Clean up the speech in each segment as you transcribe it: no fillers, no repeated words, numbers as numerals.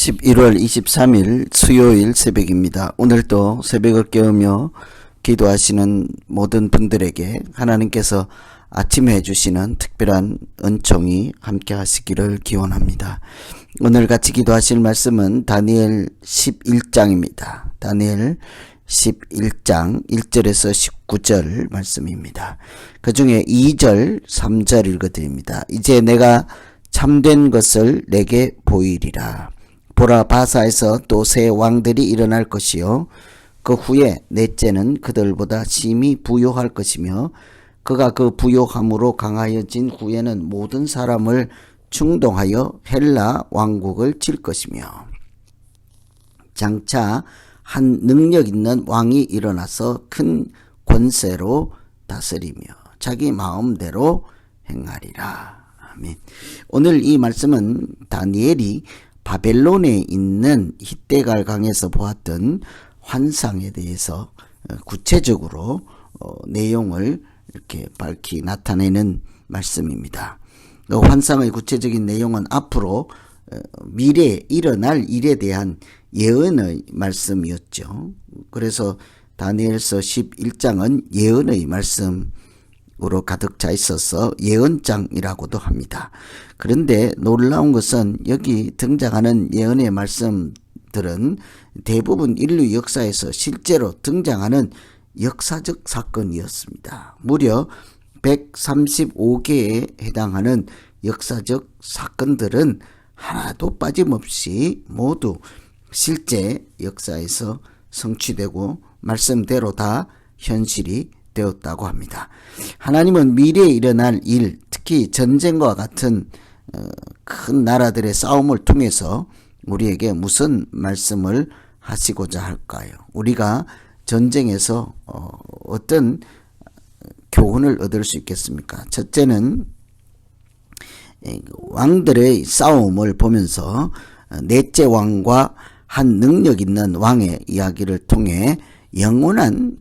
11월 23일 수요일 새벽입니다. 오늘도 새벽을 깨우며 기도하시는 모든 분들에게 하나님께서 아침에 주시는 특별한 은총이 함께 하시기를 기원합니다. 오늘 같이 기도하실 말씀은 다니엘 11장입니다. 다니엘 11장 1절에서 19절 말씀입니다. 그 중에 2절 3절 읽어드립니다. 이제 내가 참된 것을 내게 보이리라. 보라, 바사에서 또 새 왕들이 일어날 것이요 그 후에 넷째는 그들보다 심히 부요할 것이며 그가 그 부요함으로 강하여진 후에는 모든 사람을 충동하여 헬라 왕국을 칠 것이며 장차 한 능력 있는 왕이 일어나서 큰 권세로 다스리며 자기 마음대로 행하리라. 아멘. 오늘 이 말씀은 다니엘이 바벨론에 있는 히데갈 강에서 보았던 환상에 대해서 구체적으로 내용을 이렇게 밝히 나타내는 말씀입니다. 그 환상의 구체적인 내용은 앞으로 미래에 일어날 일에 대한 예언의 말씀이었죠. 그래서 다니엘서 11장은 예언의 말씀으로 가득 차 있어서 예언장이라고도 합니다. 그런데 놀라운 것은 여기 등장하는 예언의 말씀들은 대부분 인류 역사에서 실제로 등장하는 역사적 사건이었습니다. 무려 135개에 해당하는 역사적 사건들은 하나도 빠짐없이 모두 실제 역사에서 성취되고 말씀대로 다 현실이 되었다고 합니다. 하나님은 미래에 일어날 일, 특히 전쟁과 같은 큰 나라들의 싸움을 통해서 우리에게 무슨 말씀을 하시고자 할까요? 우리가 전쟁에서 어떤 교훈을 얻을 수 있겠습니까? 첫째는 왕들의 싸움을 보면서 넷째 왕과 한 능력 있는 왕의 이야기를 통해 영원한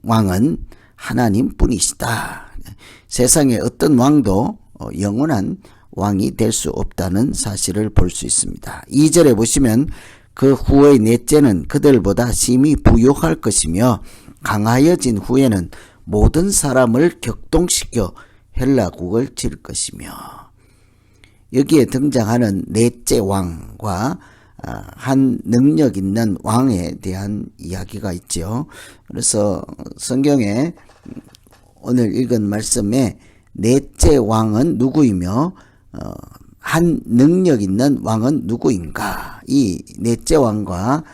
왕은 하나님 뿐이시다. 세상에 어떤 왕도 영원한 왕이 될 수 없다는 사실을 볼 수 있습니다. 2절에 보시면 그 후의 넷째는 그들보다 심히 부요할 것이며 강하여진 후에는 모든 사람을 격동시켜 헬라국을 칠 것이며, 여기에 등장하는 넷째 왕과 한 능력 있는 왕에 대한 이야기가 있죠. 그래서 성경에 오늘 읽은 말씀에 넷째 왕은 누구이며 한 능력 있는 왕은 누구인가? 이 넷째 왕과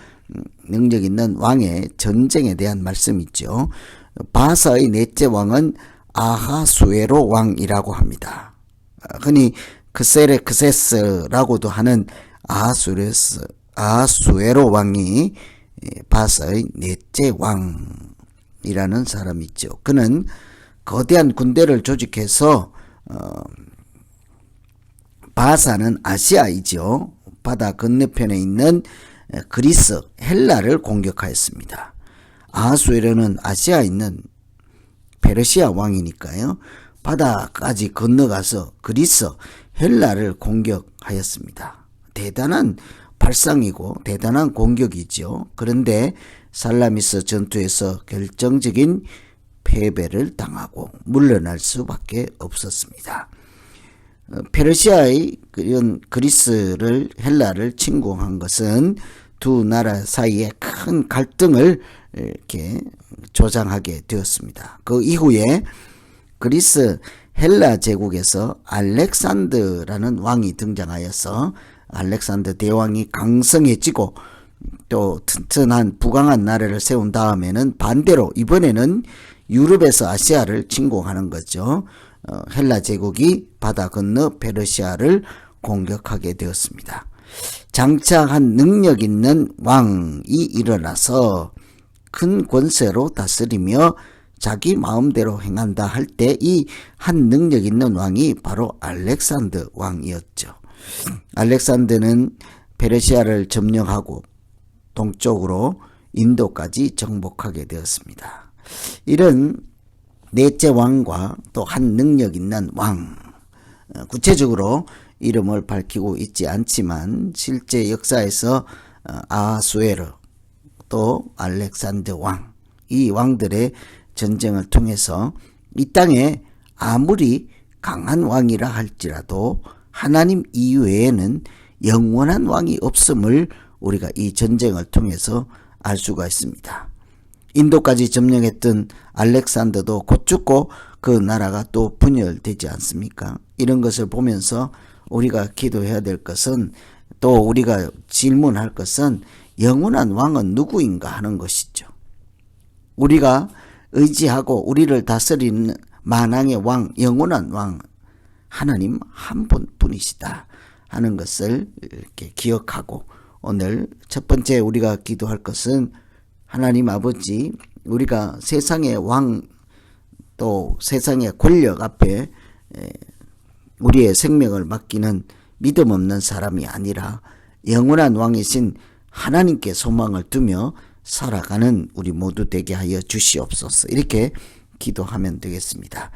능력 있는 왕의 전쟁에 대한 말씀이 있죠. 바사의 넷째 왕은 아하수에로 왕이라고 합니다. 흔히 크세스라고도 하는 아하수에로 왕이 바사의 넷째 왕이라는 사람이 있죠. 그는 거대한 군대를 조직해서 바사는 아시아이죠. 바다 건너편에 있는 그리스, 헬라를 공격하였습니다. 아하수에로는 아시아에 있는 페르시아 왕이니까요. 바다까지 건너가서 그리스, 헬라를 공격하였습니다. 대단한 발상이고 대단한 공격이죠. 그런데 살라미스 전투에서 결정적인 패배를 당하고 물러날 수밖에 없었습니다. 페르시아의 그리스를 헬라를 침공한 것은 두 나라 사이에 큰 갈등을 이렇게 조장하게 되었습니다. 그 이후에 그리스 헬라 제국에서 알렉산더라는 왕이 등장하여서 알렉산더 대왕이 강성해지고 또 튼튼한 부강한 나라를 세운 다음에는 반대로 이번에는 유럽에서 아시아를 침공하는 거죠. 헬라 제국이 바다 건너 페르시아를 공격하게 되었습니다. 장차 한 능력 있는 왕이 일어나서 큰 권세로 다스리며 자기 마음대로 행한다 할 때 이 한 능력 있는 왕이 바로 알렉산더 왕이었죠. 알렉산더는 페르시아를 점령하고 동쪽으로 인도까지 정복하게 되었습니다. 이런 넷째 왕과 또 한 능력 있는 왕, 구체적으로 이름을 밝히고 있지 않지만 실제 역사에서 아하수에르 또 알렉산더 왕, 이 왕들의 전쟁을 통해서 이 땅에 아무리 강한 왕이라 할지라도 하나님 이외에는 영원한 왕이 없음을 우리가 이 전쟁을 통해서 알 수가 있습니다. 인도까지 점령했던 알렉산더도 곧 죽고 그 나라가 또 분열되지 않습니까? 이런 것을 보면서 우리가 기도해야 될 것은, 또 우리가 질문할 것은 영원한 왕은 누구인가 하는 것이죠. 우리가 의지하고 우리를 다스리는 만왕의 왕, 영원한 왕 하나님 한 분뿐이시다 하는 것을 이렇게 기억하고, 오늘 첫 번째 우리가 기도할 것은 하나님 아버지, 우리가 세상의 왕 또 세상의 권력 앞에 우리의 생명을 맡기는 믿음 없는 사람이 아니라 영원한 왕이신 하나님께 소망을 두며 살아가는 우리 모두 되게 하여 주시옵소서. 이렇게 기도하면 되겠습니다.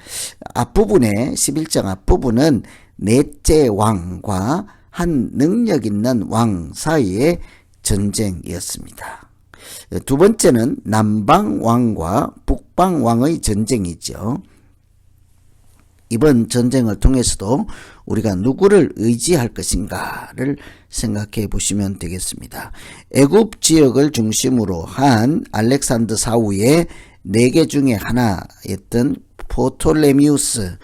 앞부분에 11장 앞부분은 넷째 왕과 한 능력 있는 왕 사이의 전쟁이었습니다. 두 번째는 남방 왕과 북방 왕의 전쟁이죠. 이번 전쟁을 통해서도 우리가 누구를 의지할 것인가를 생각해 보시면 되겠습니다. 애굽 지역을 중심으로 한 알렉산더 사후의 4개 중에 하나였던 포톨레미우스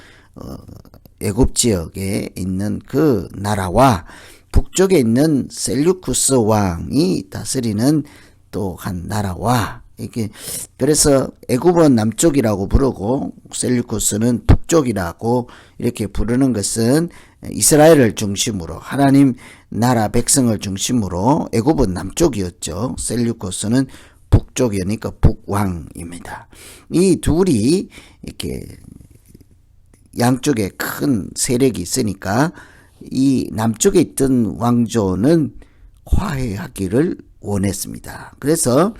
애굽 지역에 있는 그 나라와 북쪽에 있는 셀류쿠스 왕이 다스리는 또 한 나라와, 이게 그래서 애굽은 남쪽이라고 부르고 셀류쿠스는 북쪽이라고 이렇게 부르는 것은 이스라엘을 중심으로 하나님 나라 백성을 중심으로 애굽은 남쪽이었죠. 셀류쿠스는 북쪽이니까 북왕입니다. 이 둘이 이렇게 양쪽에 큰 세력이 있으니까 이 남쪽에 있던 왕조는 화해하기를 원했습니다. 그래서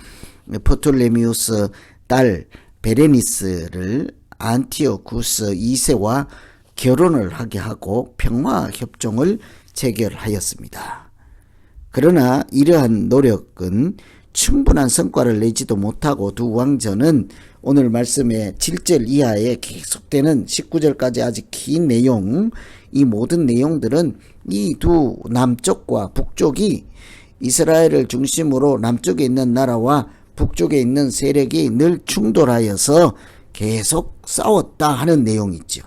포톨레미우스 딸 베레니스를 안티오쿠스 2세와 결혼을 하게 하고 평화협정을 체결하였습니다. 그러나 이러한 노력은 충분한 성과를 내지도 못하고 두 왕조는 오늘 말씀의 7절 이하에 계속되는 19절까지 아주 긴 내용, 이 모든 내용들은 이 두 남쪽과 북쪽이 이스라엘을 중심으로 남쪽에 있는 나라와 북쪽에 있는 세력이 늘 충돌하여서 계속 싸웠다 하는 내용이죠.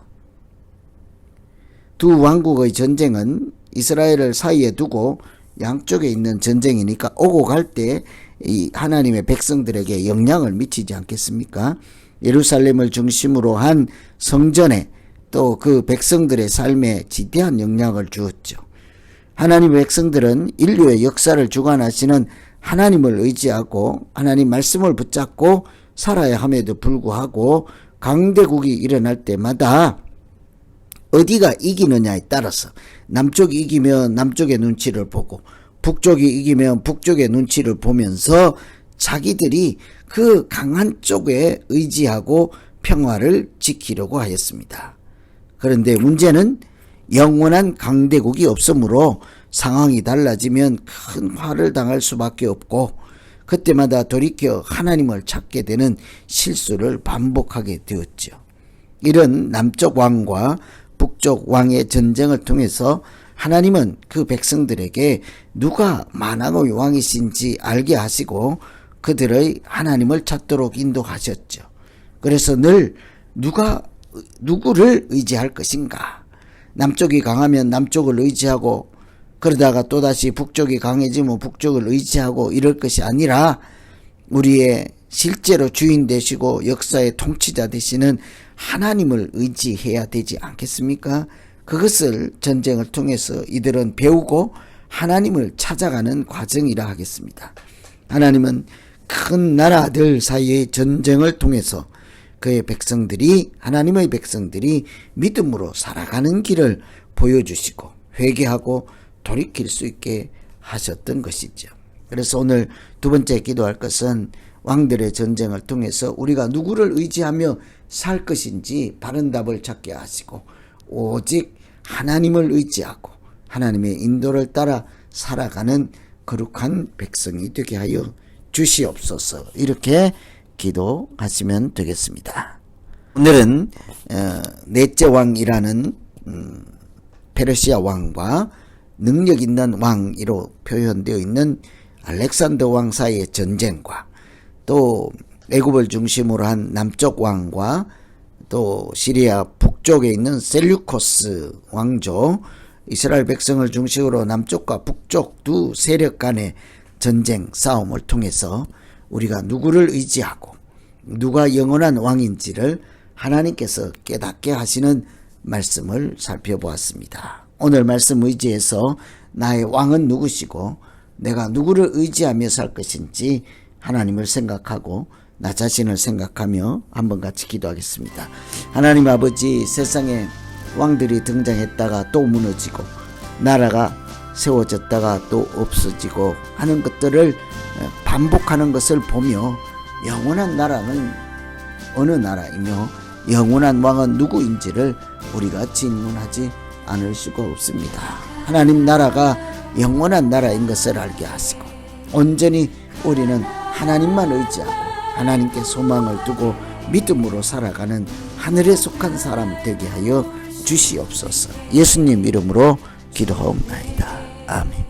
두 왕국의 전쟁은 이스라엘을 사이에 두고 양쪽에 있는 전쟁이니까 오고 갈 때 이 하나님의 백성들에게 영향을 미치지 않겠습니까? 예루살렘을 중심으로 한 성전에 또 그 백성들의 삶에 지대한 영향을 주었죠. 하나님의 백성들은 인류의 역사를 주관하시는 하나님을 의지하고 하나님 말씀을 붙잡고 살아야 함에도 불구하고 강대국이 일어날 때마다 어디가 이기느냐에 따라서 남쪽이 이기면 남쪽의 눈치를 보고 북쪽이 이기면 북쪽의 눈치를 보면서 자기들이 그 강한 쪽에 의지하고 평화를 지키려고 하였습니다. 그런데 문제는 영원한 강대국이 없으므로 상황이 달라지면 큰 화를 당할 수밖에 없고 그때마다 돌이켜 하나님을 찾게 되는 실수를 반복하게 되었죠. 이런 남쪽 왕과 북쪽 왕의 전쟁을 통해서 하나님은 그 백성들에게 누가 만왕의 왕이신지 알게 하시고 그들의 하나님을 찾도록 인도하셨죠. 그래서 늘 누구를 의지할 것인가? 남쪽이 강하면 남쪽을 의지하고 그러다가 또다시 북쪽이 강해지면 북쪽을 의지하고 이럴 것이 아니라 우리의 실제로 주인 되시고 역사의 통치자 되시는 하나님을 의지해야 되지 않겠습니까? 그것을 전쟁을 통해서 이들은 배우고 하나님을 찾아가는 과정이라 하겠습니다. 하나님은 큰 나라들 사이의 전쟁을 통해서 그의 백성들이, 하나님의 백성들이 믿음으로 살아가는 길을 보여주시고 회개하고 돌이킬 수 있게 하셨던 것이죠. 그래서 오늘 두 번째 기도할 것은 왕들의 전쟁을 통해서 우리가 누구를 의지하며 살 것인지 바른 답을 찾게 하시고 오직 하나님을 의지하고 하나님의 인도를 따라 살아가는 거룩한 백성이 되게 하여 주시옵소서. 이렇게 기도하시면 되겠습니다. 오늘은 넷째 왕이라는 페르시아 왕과 능력 있는 왕으로 표현되어 있는 알렉산더 왕 사이의 전쟁과 또 애굽을 중심으로 한 남쪽 왕과 또 시리아 북쪽에 있는 셀류코스 왕조, 이스라엘 백성을 중심으로 남쪽과 북쪽 두 세력 간의 전쟁 싸움을 통해서 우리가 누구를 의지하고 누가 영원한 왕인지를 하나님께서 깨닫게 하시는 말씀을 살펴보았습니다. 오늘 말씀 의지해서 나의 왕은 누구시고 내가 누구를 의지하며 살 것인지 하나님을 생각하고 나 자신을 생각하며 한번 같이 기도하겠습니다. 하나님 아버지, 세상에 왕들이 등장했다가 또 무너지고 나라가 세워졌다가 또 없어지고 하는 것들을 반복하는 것을 보며 영원한 나라는 어느 나라이며 영원한 왕은 누구인지를 우리가 질문하지 않을 수가 없습니다. 하나님 나라가 영원한 나라인 것을 알게 하시고 온전히 우리는 하나님만 의지하고 하나님께 소망을 두고 믿음으로 살아가는 하늘에 속한 사람 되게 하여 주시옵소서. 예수님 이름으로 기도하옵나이다. 아멘.